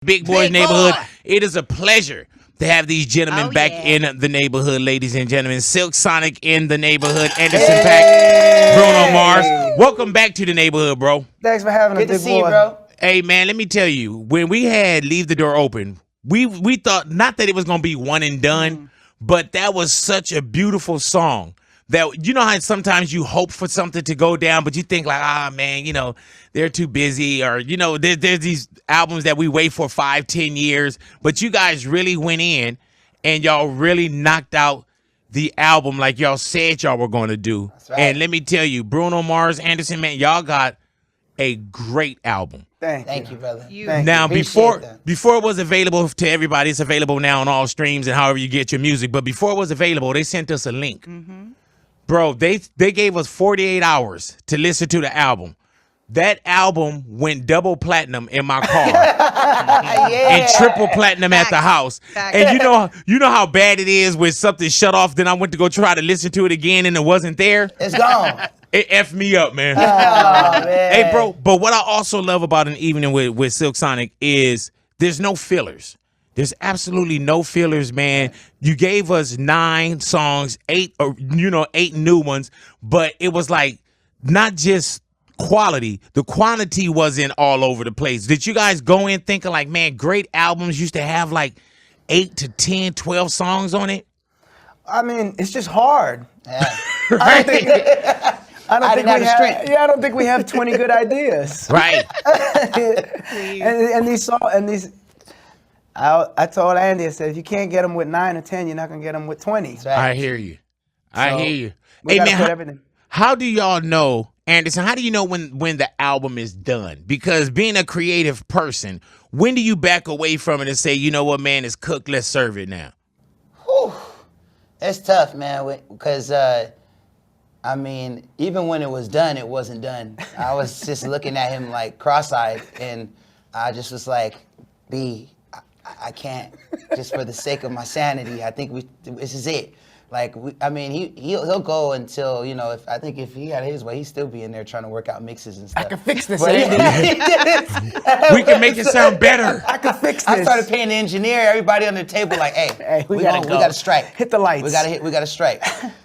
Big Boys Neighborhood. It is a pleasure to have these gentlemen back in the neighborhood, ladies and gentlemen. Silk Sonic in the neighborhood. Anderson Paak, Bruno Mars. Welcome back to the neighborhood, bro. Thanks for having us, Good to see you, bro. Hey, man, let me tell you, when we had Leave the Door Open, we thought not that it was going to be one and done, but that was such a beautiful song. That, you know how sometimes you hope for something to go down, but you think like, man, you know, they're too busy, or, you know, there's these albums that we wait for 5-10 years, but you guys really went in and y'all really knocked out the album like y'all said y'all were going to do. That's right. And let me tell you, Bruno Mars, Anderson, man, y'all got a great album. Thank you, brother. Now, before it was available to everybody, it's available now on all streams and however you get your music, but before it was available, they sent us a link. Bro, they gave us 48 hours to listen to the album. That album went double platinum in my car and triple platinum at the house. And you know how bad it is when something shut off, then I went to go try to listen to it again and it wasn't there. It's gone. It effed me up, man. Oh, man. Hey, bro, but what I also love about an evening with Silk Sonic is there's no fillers. There's absolutely no fillers, man. You gave us 9 songs, 8 new ones, but it was like not just quality. The quantity wasn't all over the place. Did you guys go in thinking like, man, great albums used to have like 8 to 10, 12 songs on it? I mean, it's just hard. Yeah. I don't think we have 20 good ideas. Right. and these I told Andy, I said, if you can't get them with 9 or 10, you're not gonna get them with 20. Right. I hear you. I hear you. Hey man, how do y'all know, Anderson? How do you know when the album is done? Because being a creative person, when do you back away from it and say, you know what, man, it's cooked, let's serve it now? Whew. It's tough, man, because I mean, even when it was done, it wasn't done. I was just looking at him like cross-eyed, and I just was like, I can't, just for the sake of my sanity. I think this is it. Like, he'll go until, you know, if he had his way, he'd still be in there trying to work out mixes and stuff. I can fix this, Andy. We can make it sound better. I can fix this. I started paying the engineer, everybody on the table, like, hey, we gotta strike. Hit the lights. We gotta strike.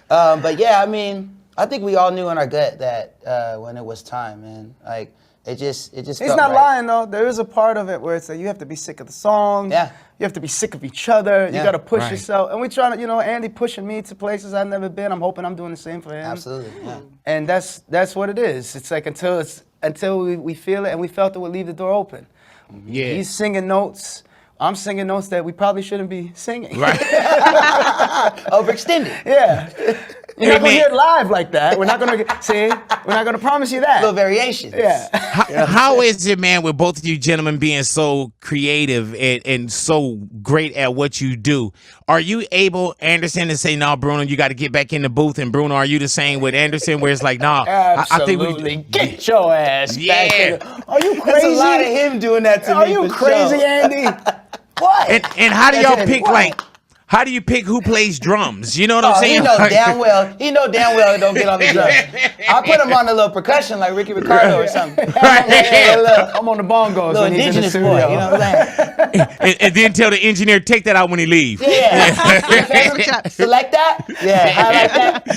But yeah, I mean, I think we all knew in our gut that when it was time, man. Like, it just He's felt not right. lying though. There is a part of it where it's like you have to be sick of the song. Yeah. You have to be sick of each other. Yeah. You got to push Right. yourself. And we trying to, you know, Andy pushing me to places I've never been. I'm hoping I'm doing the same for him. Absolutely. Yeah. And that's what it is. It's like until we feel it, and we felt it would leave the door open. Yeah. He's singing notes. I'm singing notes that we probably shouldn't be singing. Right. Overextended. Yeah. You're not gonna man. hear it live like that. We're not gonna promise you that. Little variations. Yeah. How is it, man, with both of you gentlemen being so creative and so great at what you do? Are you able, Anderson, to say, no, Bruno, you got to get back in the booth? And Bruno, are you the same with Anderson, where it's like, no, Absolutely. I think Get your ass back in. Are you crazy? There's a lot of him doing that to me. Are you for crazy, sure. Andy? What? And how do y'all pick, What? like, how do you pick who plays drums? You know what I'm saying? He know damn well it don't get on the drums. I put him on a little percussion like Ricky Ricardo or something. I'm on the bongos. Little when he's in the indigenous boy, studio. you know what I'm saying? and then tell the engineer, take that out when he leaves. Yeah. Select that? Yeah, highlight that.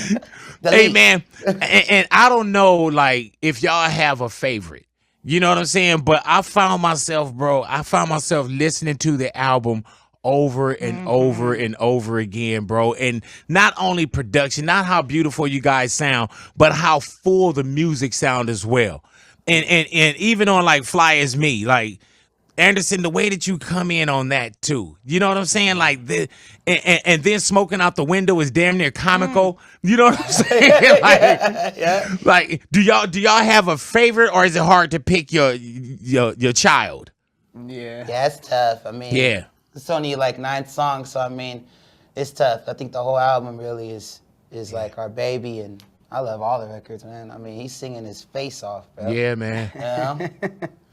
Hey, Delete. man, and I don't know, like, if y'all have a favorite. You know what I'm saying? But I found myself listening to the album over and over and over again, bro. And not only production, not how beautiful you guys sound, but how full the music sound as well. And even on like Fly As Me, like Anderson, the way that you come in on that too. You know what I'm saying? Like and then Smoking Out the Window is damn near comical. You know what I'm saying? Like, like do y'all have a favorite, or is it hard to pick your child? Yeah, it's tough. I mean, Yeah. It's only like 9 songs, so I mean, it's tough. I think the whole album really is like our baby, and I love all the records, man. I mean, he's singing his face off, bro. Yeah, man. You know?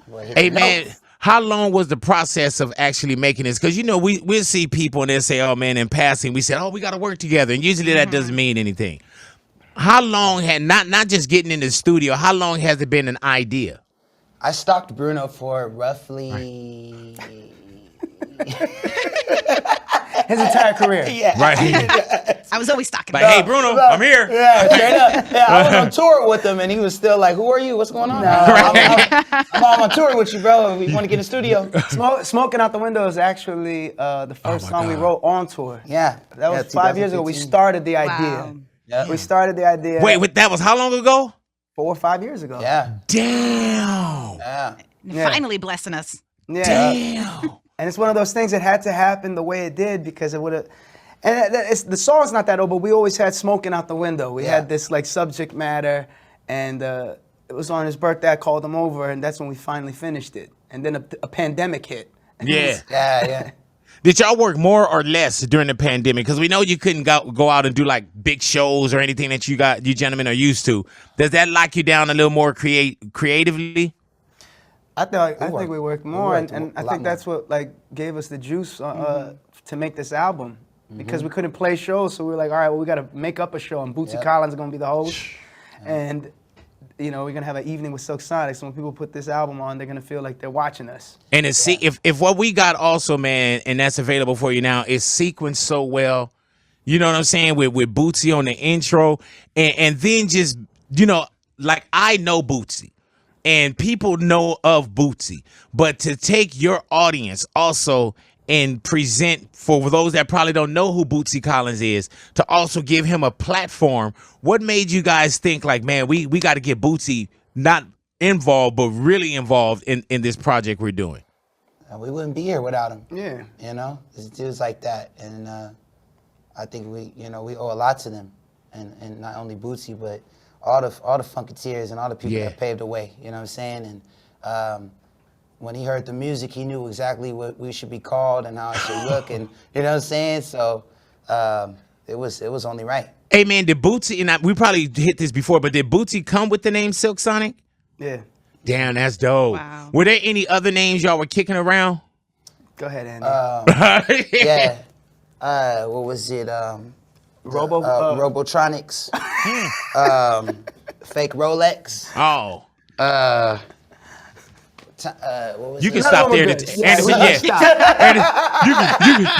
Boy, Hey, man, how long was the process of actually making this? Because, you know, we'll see people and they'll say, oh, man, in passing, we said, oh, we got to work together. And usually that doesn't mean anything. How long had, not just getting in the studio, how long has it been an idea? I stalked Bruno for roughly His entire career. Yeah. Right. I was always stalking Like, him. hey, Bruno, I'm here. Yeah, straight up. Yeah, I was on tour with him, and he was still like, "Who are you? What's going on?" I'm on tour with you, bro. We want to get in the studio. Smoking Out the Window is actually the first song we wrote on tour. Yeah, That was 5 years ago. We started the idea. Wow. Yeah. We started the idea. Wait, that was how long ago? 4 or 5 years ago. Yeah. Damn. Yeah. Finally blessing us. Yeah. Damn. And it's one of those things that had to happen the way it did because it would have. And the song's not that old, but we always had Smoking Out the Window. We had this like subject matter, and it was on his birthday. I called him over, and that's when we finally finished it. And then a pandemic hit. Yeah. Yeah. Did y'all work more or less during the pandemic? Because we know you couldn't go out and do like big shows or anything that you gentlemen are used to. Does that lock you down a little more creatively? I think we worked more, worked and a I lot think that's what like gave us the juice to make this album because we couldn't play shows, so we were like, all right, well, we got to make up a show, and Bootsy Collins is gonna be the host, and you know we're gonna have an evening with Silk Sonic. So when people put this album on, they're gonna feel like they're watching us. And if what we got also, man, and that's available for you now, is sequenced so well, you know what I'm saying, with Bootsy on the intro, and then just like I know Bootsy. And people know of Bootsy, but to take your audience also and present for those that probably don't know who Bootsy Collins is, to also give him a platform. What made you guys think like, man, we got to get Bootsy not involved, but really involved in this project we're doing? We wouldn't be here without him. Yeah. You know, it's dudes like that, and I think we owe a lot to them, and not only Bootsy, but all the Funketeers and all the people that paved the way, you know what I'm saying? And when he heard the music, he knew exactly what we should be called and how it should look, and you know what I'm saying? So it was only right. Hey man, did Bootsy, and we probably hit this before, but did Bootsy come with the name Silk Sonic? Yeah. Damn, that's dope. Wow. Were there any other names y'all were kicking around? Go ahead, Andy. Yeah. What was it? Robotronics. Fake Rolex. Oh. What was You it? can stop there. Anderson,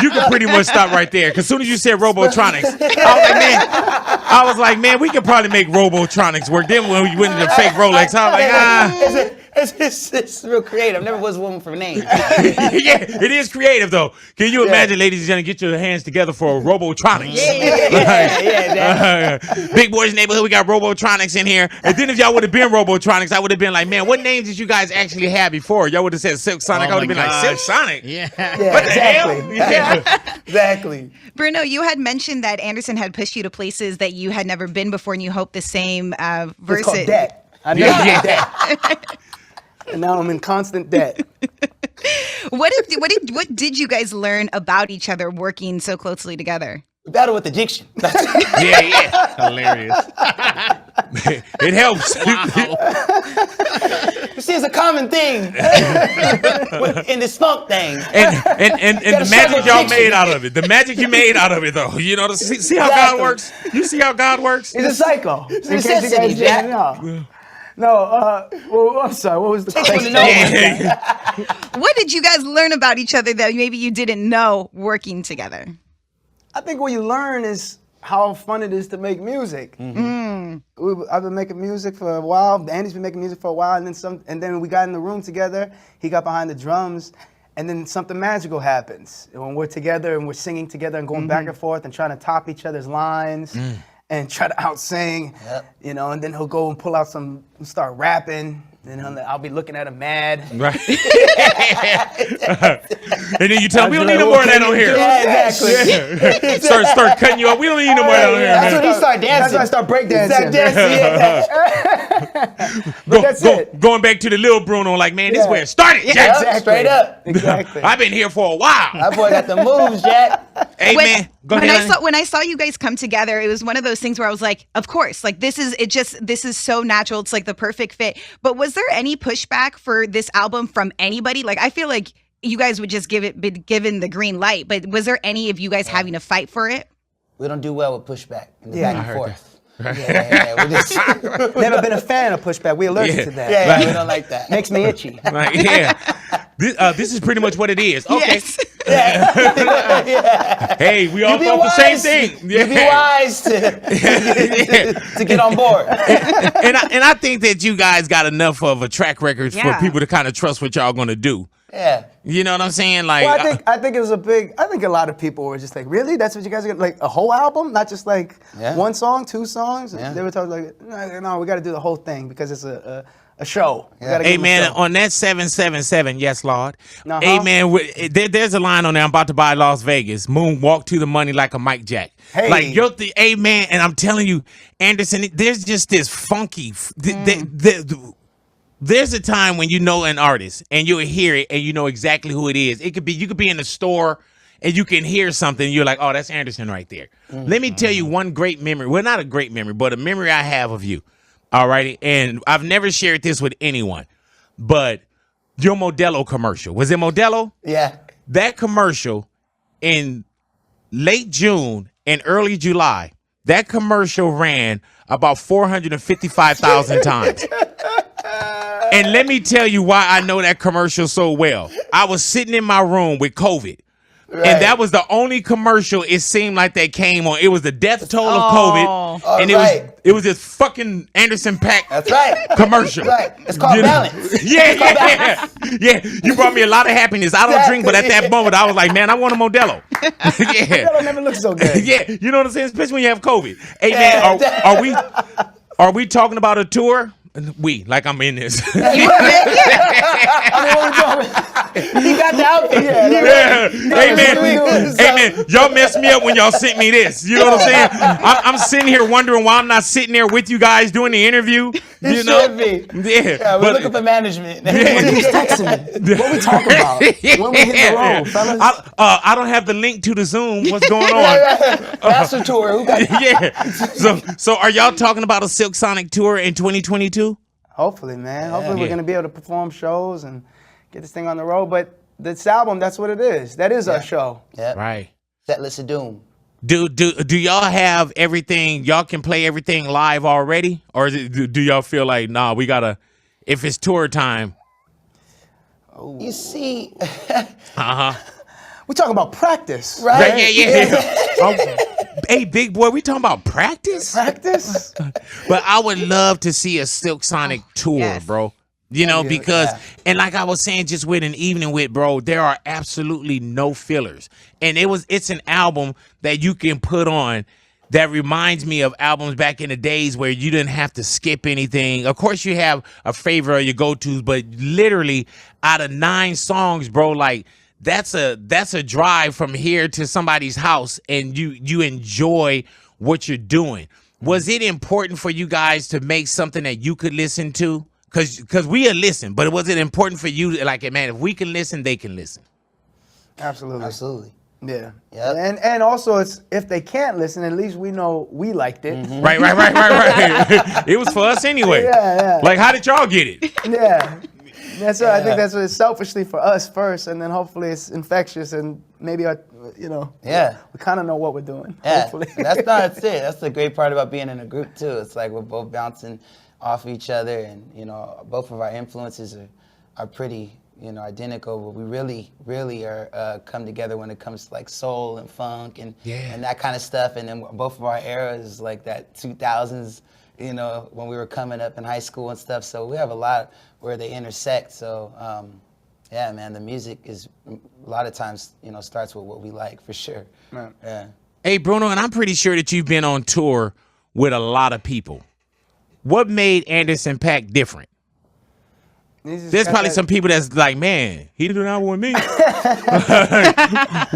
you can pretty much stop right there. Because as soon as you said Robotronics, I was like, man, we could probably make Robotronics work. Then when we went into fake Rolex, I was like, It's real creative. Never was one for names. yeah, it is creative though. Can you imagine, ladies and gentlemen, get your hands together for Robotronics? Yeah. Big Boys Neighborhood, we got Robotronics in here. And then if y'all would have been Robotronics, I would have been like, man, what names did you guys actually have before? Y'all would have said Silk Sonic. I would have been like, Silk Sonic? Yeah, What the hell? Yeah. Exactly. Bruno, you had mentioned that Anderson had pushed you to places that you had never been before, and you hoped the same versus. It's called debt. I know debt. And now I'm in constant debt. What did you guys learn about each other working so closely together? We battle with addiction. Yeah. Hilarious. It helps. You see, it's a common thing in this funk thing. And the magic y'all made out of it. The magic you made out of it, though. You know, see how God works? You see how God works? He's a psycho. In case you necessity, guys Jack. didn't know. No, well, I'm sorry. What was the question? What did you guys learn about each other that maybe you didn't know working together? I think what you learn is how fun it is to make music. I've been making music for a while. Andy's been making music for a while, and then we got in the room together. He got behind the drums, and then something magical happens. And when we're together and we're singing together and going back and forth and trying to top each other's lines and try to out-sing, you know. And then he'll go and pull out start rapping. And I'll be looking at him mad. Right. And then you tell him, we don't need no more of that on here. Yeah, exactly. Start cutting you off. We don't need no more of that on here. That's when he started dancing. That's when I start breakdancing. But that's it. Going back to the little Bruno, like, man, this is where it started, Jack. Exactly. Straight up. Exactly. I've been here for a while. That boy got the moves, Jack. Hey, man, go ahead. When I saw you guys come together, it was one of those things where I was like, of course, like this is so natural. It's like the perfect fit. But was there any pushback for this album from anybody? Like, I feel like you guys would just be given the green light, but was there any of you guys having to fight for it? We don't do well with pushback in the Yeah, back I and forth. Yeah, we just Never been a fan of pushback. We're allergic to that. yeah, we don't like that. Makes me itchy. Like, yeah. This is pretty much what it is. Okay. Yes. Hey, we all thought the same thing. You be wise to get on board. And I think that you guys got enough of a track record for Yeah. people to kind of trust what y'all gonna do. Yeah. You know what I'm saying? Like, Well, I think it was I think a lot of people were just like, really? That's what you guys are gonna, like, a whole album? Not just like one song, 2 songs? Yeah. They were talking like, no, we gotta do the whole thing because it's a show. We gotta hey give 'em a man, show. on that 777, yes, Lord. Uh-huh. Hey man, there's a line on there. I'm about to buy Las Vegas. Moon walk to the money like a Mike Jack. Hey. Like hey man, and I'm telling you, Anderson, there's just this funky. There's a time when you know an artist and you'll hear it and you know exactly who it is. You could be in the store and you can hear something. And you're like, oh, that's Anderson right there. Let me tell you one great memory. Well, not a great memory, but a memory I have of you. All righty. And I've never shared this with anyone, but your Modelo commercial. Was it Modelo? Yeah. That commercial in late June and early July, that commercial ran about 455,000 times. And let me tell you why I know that commercial so well. I was sitting in my room with COVID. Right. And that was the only commercial it seemed like that came on. It was the death toll of COVID. And it was this fucking Anderson Paak That's right. commercial. Right. It's called balance. Yeah. You brought me a lot of happinance. I don't drink, but at that moment I was like, man, I want a Modelo. Modelo never looks so good. Yeah, you know what I'm saying? Especially when you have COVID. Hey man, are we talking about a tour? Like I'm in this. He got the outfit. Hey man, y'all messed me up when y'all sent me this. You know what I'm saying? I'm sitting here wondering why I'm not sitting there with you guys doing the interview. You know? Should be. Yeah, We're looking for management. He's texting me. What we talking about? When we hit the road, fellas? I don't have the link to the Zoom. What's going on? Master tour. Who got Yeah. So are y'all talking about a Silk Sonic tour in 2022? Hopefully, man. Hopefully we're gonna be able to perform shows and get this thing on the road. But this album, that's what it is. That is our show. Yep. Right. Set list of doom. Do y'all have everything? Y'all can play everything live already, or do y'all feel like nah? We gotta. If it's tour time. You see. We talking about practice. Right. Yeah. Hey, big boy, we talking about practice? Practice? But I would love to see a Silk Sonic tour, yes. bro. You know, because, yeah. and like I was saying, just with an evening with, bro, there are absolutely no fillers. And it's an album that you can put on that reminds me of albums back in the days where you didn't have to skip anything. Of course, you have a favorite or your go-tos, but literally out of 9 songs, bro, like, that's a drive from here to somebody's house, and you enjoy what you're doing. Was it important for you guys to make something that you could listen to? Because we listen, but was it important for you, like, man, if we can listen, they can listen? Absolutely. Absolutely. Yeah. Yep. And also, it's if they can't listen, at least we know we liked it. Mm-hmm. Right. It was for us anyway. Yeah. Like, how did y'all get it? Yeah. That's what I think. That's what it's selfishly for us first, and then hopefully it's infectious, and maybe we kind of know what we're doing. Yeah. Hopefully. That's it. That's the great part about being in a group too. It's like we're both bouncing off each other, and both of our influences are pretty identical, but we really are come together when it comes to like soul and funk and that kind of stuff. And then both of our eras, like that 2000s, when we were coming up in high school and stuff. So we have a lot where they intersect. So yeah, man, the music is a lot of times starts with what we like for sure. Right. Yeah. Hey, Bruno, and I'm pretty sure that you've been on tour with a lot of people. What made Anderson .Paak different? There's probably some people that's like, man, he didn't do that with me.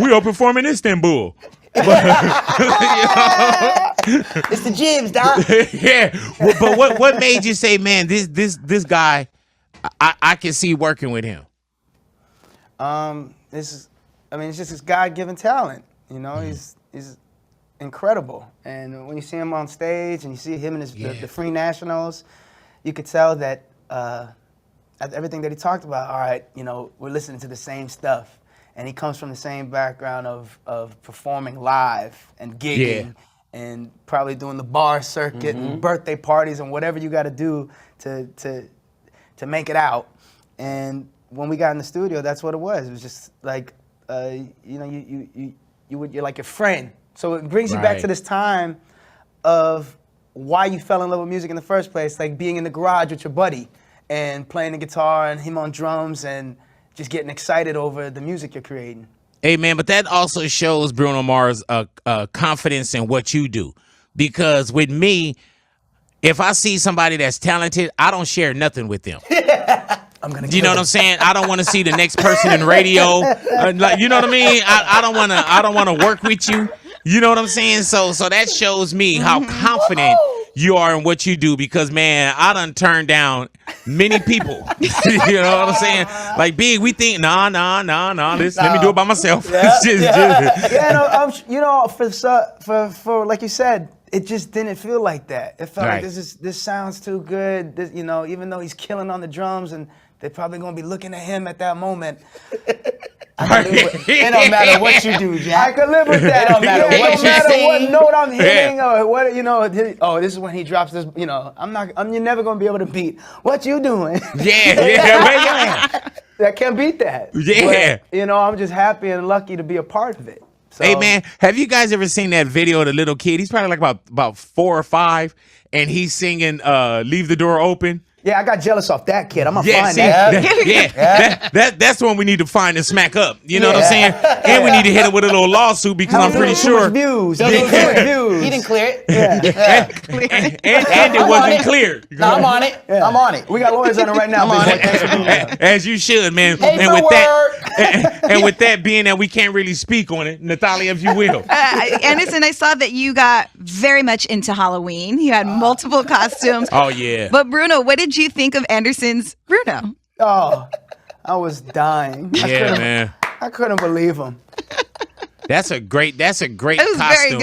We are performing in Istanbul. It's the jibs, Doc. Yeah, but what made you say, man, this guy, I can see working with him? It's just his God-given talent. He's incredible, and when you see him on stage and you see him and the Free Nationals, you could tell that everything that he talked about. All right, we're listening to the same stuff, and he comes from the same background of performing live and gigging. And probably doing the bar circuit and birthday parties and whatever you got to do to make it out. And when we got in the studio, that's what it was. It was just like you're like your friend. So it brings you back Right. to this time of why you fell in love with music in the first place, like being in the garage with your buddy and playing the guitar and him on drums and just getting excited over the music you're creating. Hey, man, but that also shows Bruno Mars confidence in what you do. Because with me, if I see somebody that's talented, I don't share nothing with them. You know what I'm saying? I don't want to see the next person in radio. Like, you know what I mean? I don't want to work with you. You know what I'm saying? So that shows me how confident you are in what you do, because, man, I done turned down many people. You know what I'm saying? Like, Big, we think, nah, let me do it by myself. For like you said, it just didn't feel like that. It felt Right. like this sounds too good. This, even though he's killing on the drums and they're probably gonna be looking at him at that moment. It don't matter what you do, Jack. I can live with that. It don't matter what It you don't matter what sing. note I'm hitting or what, this is when he drops this, you're never gonna be able to beat what you doing. Yeah. I can't beat that. Yeah. But, I'm just happy and lucky to be a part of it. So, Hey, man, have you guys ever seen that video of the little kid? He's probably like about 4 or 5, and he's singing "Leave the Door Open." yeah, I got jealous off that kid. I'm gonna Yeah, find see, that kid. that's the one we need to find and smack up. You know what I'm saying? And we need to hit him with a little lawsuit, because I'm pretty Too sure. much views. He Too didn't much clear it. views. He didn't clear it. And it wasn't clear. No, I'm on it. Yeah. I'm on it. We got lawyers on it right now. I'm on Big Boy. it. Thanks for being here. As you should, man. Paperwork. And with that, and with that being that we can't really speak on it, Natalia, if you will. Anderson, I saw that you got very much into Halloween. You had multiple costumes. Oh yeah. But Bruno, what did you think of Anderson's Bruno? Oh, I was dying. Yeah, man. I couldn't believe him. That's a great It was very costume.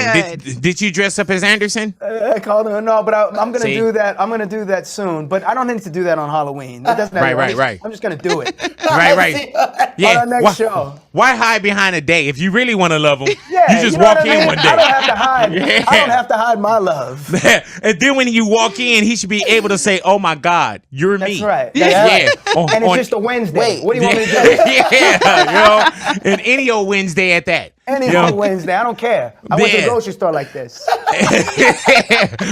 good. Did you dress up as Anderson? I called him. No, but I'm gonna See? do that. I'm gonna do that soon. But I don't need to do that on Halloween. It doesn't have Right. I'm just gonna do it. Right. Yeah. On our next show. Why hide behind a day? If you really want to love them, Yeah, you just know walk what I in mean? one day. I don't have to hide. Yeah. I don't have to hide my love. And then when you walk in, he should be able to say, "Oh my God, you're me." That's right. Yeah. And it's just a Wednesday. Wait. What do you want me to do? Yeah, and any old Wednesday at that. Any You know? Wednesday. I don't care. I went to Yeah. the grocery store like this.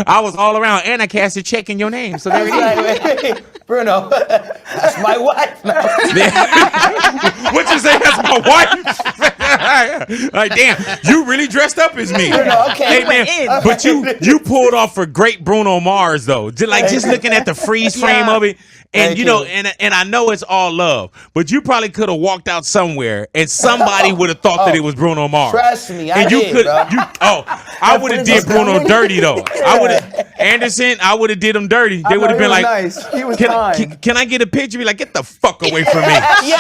I was all around, and I cast a check in your name. So there it is. Bruno, that's my wife. What you say? That's my wife. Like, damn, you really dressed up as me. Bruno, okay. Hey, man, but you pulled off a great Bruno Mars though. Just looking at the freeze frame of it. And Thank you know, you. and I know it's all love, but you probably could have walked out somewhere and somebody would have thought that it was Bruno Mars. Trust me, I and you did, could, bro. I would have did Bruno dirty though. I would have Anderson. I would have did him dirty. They would have been like, nice. He was can, fine. can I get a picture? Be like, get the fuck away from me. Yeah.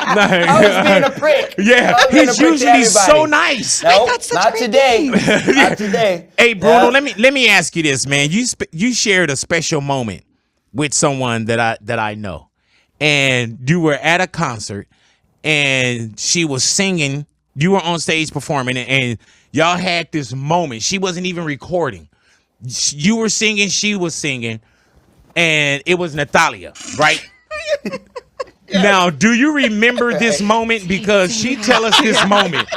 I was being a prick. Yeah, I was being a he's prick to usually so everybody. nice. Nope, got such not great today. Not today. Hey Bruno, Yeah. let me ask you this, man. You shared a special moment with someone that I know, and you were at a concert, and she was singing. You were on stage performing, and y'all had this moment. She wasn't even recording. You were singing, she was singing, and it was Natalia, right? Now, do you remember this moment? Because she tell us this moment.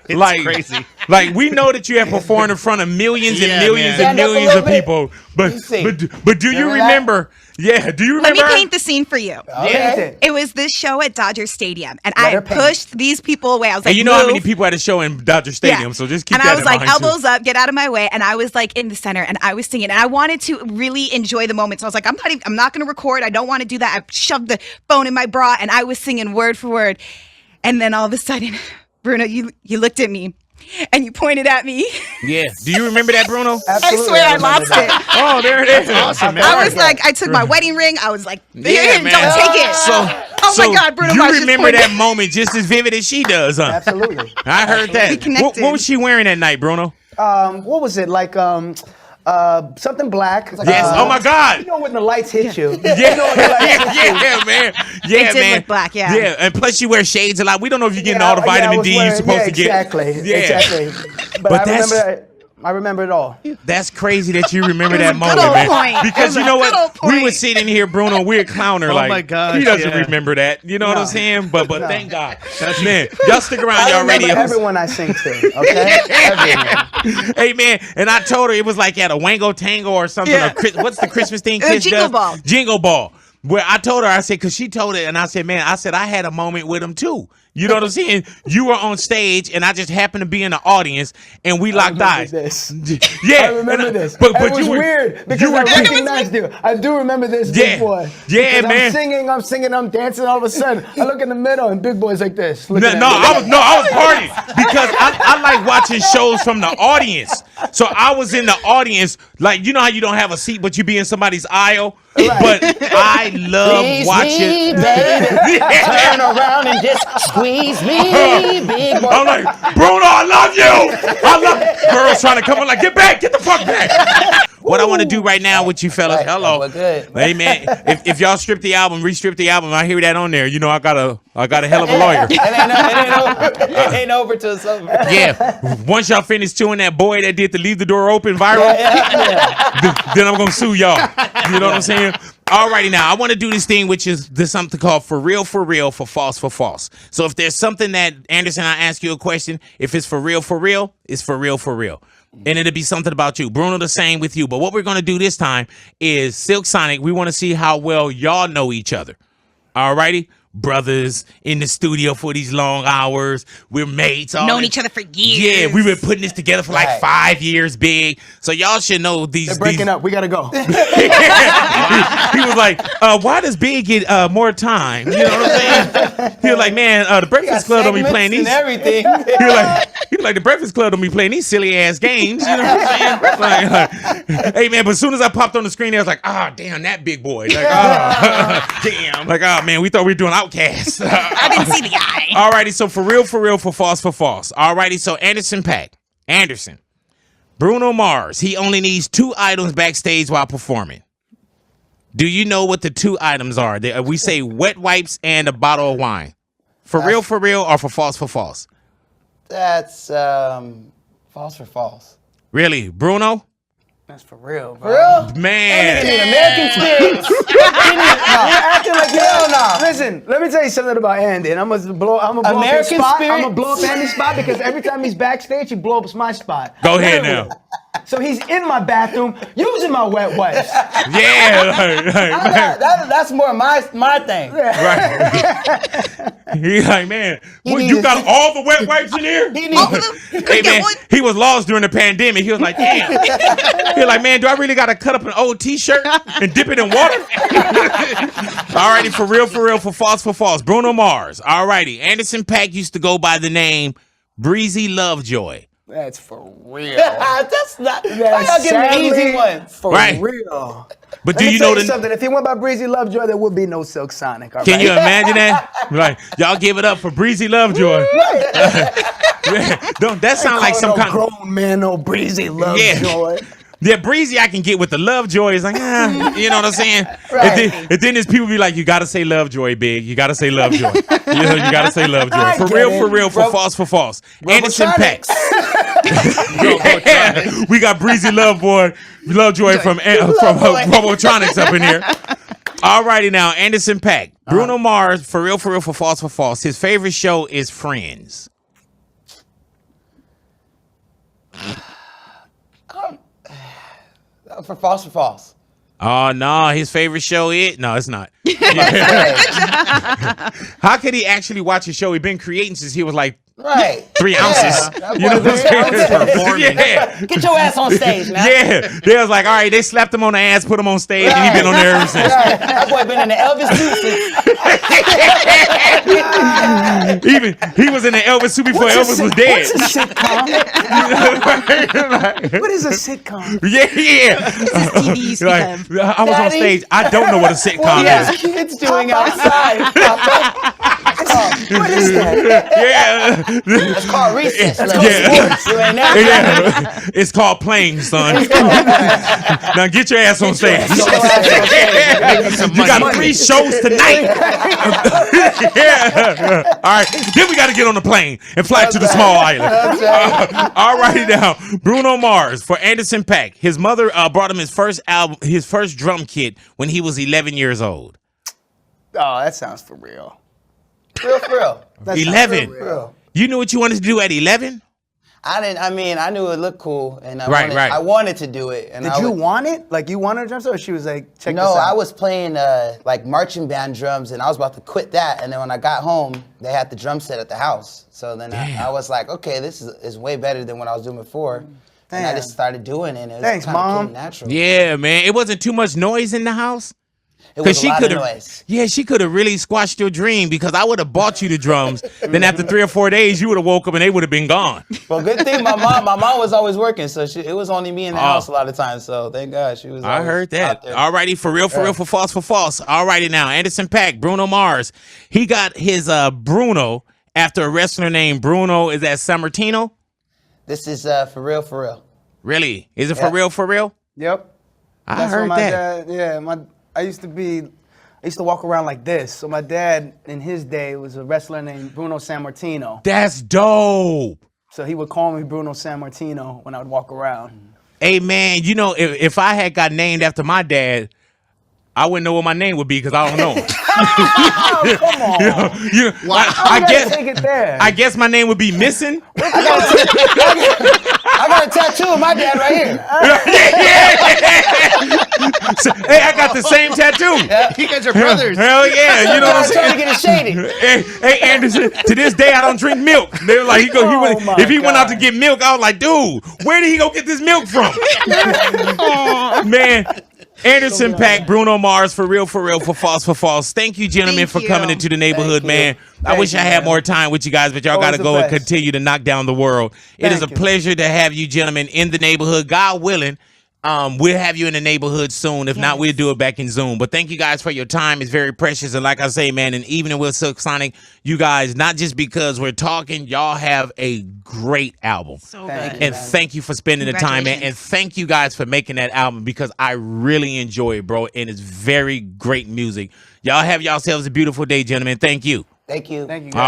Like crazy. Like, we know that you have performed in front of millions and Yeah, millions man. and Stand up a millions of little bit. people. Let me see. But do you Remember that? remember? Yeah, do you Let remember? me paint the scene for you. Okay. It was this show at Dodger Stadium, and Let I her paint. pushed these people away. I was like, And you know how many "Move." people had a show in Dodger Stadium, Yeah. so just keep and that I was in like, mind, too. elbows up, get out of my way. And I was like in the center, and I was singing, and I wanted to really enjoy the moment. So I was like, I'm not going to record. I don't want to do that. I shoved the phone in my bra, and I was singing word for word. And then all of a sudden, Bruno, you looked at me, and you pointed at me. Yeah. Do you remember that, Bruno? I swear I lost it. Oh, there it is. Awesome, man. I was like, I took my wedding ring. I was like, Yeah, don't man. take it. Oh So my God, Bruno you Mars just remember pointed- that moment just as vivid as she does, huh? Absolutely. I heard that. We connected. What was she wearing that night, Bruno? What was it like? Something black. Yes. Oh my God. You know when the lights hit you. Yeah, yeah, man. Yeah, did man. look black, yeah. Yeah, and plus you wear shades a lot. We don't know if you're getting Yeah, all the yeah, I vitamin was D you're wearing- supposed yeah, to get. exactly, Yeah. exactly. But I But that's remember I remember it all. That's crazy that you remember that Good moment, old man. point. Because you know Good old what? We point. were sitting here, Bruno, we're a clowner. Oh like, my gosh, he doesn't yeah. remember that. You know what I'm saying? But thank God. Man, y'all stick around, I y'all remember radios. everyone I sing to, okay? Everyone. Hey, man, and I told her it was like at a Wango Tango or something. Yeah. What's the Christmas thing kids Jingle does? Ball. Jingle Ball. Where I told her, I said, because she told it, and I said, man, I said, I had a moment with him too. You know what I'm saying? You were on stage, and I just happened to be in the audience, and we locked eyes. This. Yeah, I remember this. But it was you were weird because you were I recognized you. I do remember this, Yeah. Big Boy. Yeah, Because man. I'm singing, I'm dancing. All of a sudden, I look in the middle, and Big Boy's like this. No, I was partying because I like watching shows from the audience. So I was in the audience, like you know how you don't have a seat, but you be in somebody's aisle. But I love Squeeze watching. me, baby. Turn around and just squeeze me, big boy. I'm like, Bruno, I love you. I love girls trying to come on, like, get back, get the fuck back. What I want to do right now with you fellas, Right, hello. we're good. Hey man, if y'all strip the album, re-strip the album, I hear that on there. You know, I got a hell of a lawyer. It ain't over till it's over. Yeah. Once y'all finish chewing that boy that did the leave the door open viral, then I'm gonna sue y'all. You know what I'm saying? Alrighty now, I want to do this thing, which is there's something called for real, for false. So if there's something that Anderson, I ask you a question, if it's for real, it's for real. And it'll be something about you. Bruno, the same with you. But what we're gonna do this time is Silk Sonic. We want to see how well y'all know each other. Alrighty? Brothers in the studio for these long hours. We're mates. Known each other for years. Yeah, we've been putting this together for like Right. 5 years, big. So y'all should know these. They're breaking up. We gotta go. He was like, why does Big get more time? You know what I'm saying? He was like, man, the Breakfast Club don't be playing these. and everything. He was like, the Breakfast Club don't be playing these silly ass games. You know what I'm saying? Like, hey man, but as soon as I popped on the screen, I was like, damn, that big boy. Like, damn. Like, man, we thought we were doing Outcast. I didn't see the eye. Alrighty, so for real, for false. Alrighty, so Anderson Paak. Anderson. Bruno Mars. He only needs 2 items backstage while performing. Do you know what the 2 items are? We say wet wipes and a bottle of wine. For real, or for false? That's false for false. Really? Bruno? That's for real, bro. For real? Man. Need American experience. You're acting like hell no. Listen, let me tell you something about Andy, and I'm gonna blow up his American spot. spirit. I'm gonna blow up Andy's spot because every time he's backstage, he blows up my spot. Go ahead now. So he's in my bathroom using my wet wipes. Yeah. That's more my thing. Right. He's like, man, you got all the wet wipes in here? He needs Hey man, he was lost during the pandemic. He was like, damn. He was like, man, do I really gotta cut up an old t-shirt and dip it in water? Alrighty, for real, for false. Bruno Mars. Alrighty. Anderson Paak used to go by the name Breezy Lovejoy. That's for real. That's not. Why y'all giving me easy ones? For Right. real. But Let do me you tell know something? If he went by Breezy Lovejoy, there would be no Silk Sonic. All Can right? you imagine that? Like, y'all give it up for Breezy Lovejoy. Don't that sound like some no kind of grown man, no Breezy Lovejoy. Yeah, Breezy, I can get with the Lovejoy. It's like, you know what I'm saying? Right. And then there's people be like, you gotta say Lovejoy, big. You gotta say Lovejoy. You gotta say Lovejoy. I For get real, it. for false. Anderson Paak. Yeah, we got Breezy Lovejoy from Robotronics up in here. Alrighty now, Anderson Paak. Bruno Mars, for real, for false. His favorite show is Friends. For false. Oh no, his favorite show is it's not. How could he actually watch a show? He's been creating since he was like Right. 3 ounces. Yeah. You know what I'm saying? Yeah. Get your ass on stage, man. Yeah. They was like, all right, they slapped him on the ass, put him on stage, and he been on there ever since. Right. That boy been in the Elvis suit. Even he was in the Elvis suit before Elvis was dead. What's a sitcom? What is a sitcom? Yeah. TV used to Like, have. I was on Daddy? stage. I don't know what a sitcom What is. are kids doing outside? Papa? What is that? Yeah. It's called recess. Yeah. You ain't never Yeah. It's called playing, son. Now get your ass on stage. You got 3 shows tonight. Yeah. All right. Then we got to get on the plane and fly to the small island. All righty now. Bruno Mars for Anderson .Paak. His mother brought him his first album, his first drum kit when he was 11 years old. Oh, that sounds for real. For real. That sounds 11. for real. You knew what you wanted to do at 11? I knew it looked cool, and Right. I wanted to do it. And Did you want it? Like, you wanted a drum set, or she was like, check No, this out? I was playing like marching band drums, and I was about to quit that. And then when I got home, they had the drum set at the house. So then I was like, okay, this is way better than what I was doing before. And I Damn. just started doing it. And it was Thanks, kinda Mom. came natural. Yeah, man. It wasn't too much noise in the house? It was a lot of coulda- noise. Yeah, she could have really squashed your dream because I would have bought you the drums. Then after 3 or 4 days, you would have woke up and they would have been gone. Well, good thing my mom was always working, so it was only me in the house a lot of times. So thank God she was. I always heard that. out there. All righty, for real, for false. All righty now, Anderson .Paak, Bruno Mars. He got his Bruno after a wrestler named Bruno. Is that Sammartino? This is for real. Really? Is it for Yeah. real, for real? Yep. I That's heard what my that. dad, I used to walk around like this. So my dad, in his day, was a wrestler named Bruno Sammartino. That's dope. So he would call me Bruno Sammartino when I would walk around. Hey, man, you know, if I had got named after my dad, I wouldn't know what my name would be because I don't know him. Oh, come on. I guess Take it there. I guess my name would be Missing. I got a tattoo of my dad right here. So, hey, I got the same tattoo. You guys are brothers. Hell yeah, you know what I'm I'm trying to saying? get it shaded. Hey, Anderson, to this day I don't drink milk. They were like, my if he went out to God. get milk, I was like, dude, where did he go get this milk from? Man, Anderson .Paak, Bruno Mars, for real, for false. Thank you, gentlemen, Thank for you. coming into the neighborhood, man. I Thank wish you, I had man. more time with you guys, but y'all Always got to the go and best. continue to knock down the world. It is a Thank you. pleasure to have you, gentlemen, in the neighborhood. God willing, we'll have you in the neighborhood soon. If not, we'll do it back in Zoom. But thank you guys for your time. It's very precious. And like I say, man, an evening with Silk Sonic, you guys, not just because we're talking, y'all have a great album. So Thank good. And thank you for spending the time, man. And thank you guys for making that album because I really enjoy it, bro. And it's very great music. Y'all have yourselves a beautiful day, gentlemen. Thank you. Thank you. Thank you, All guys.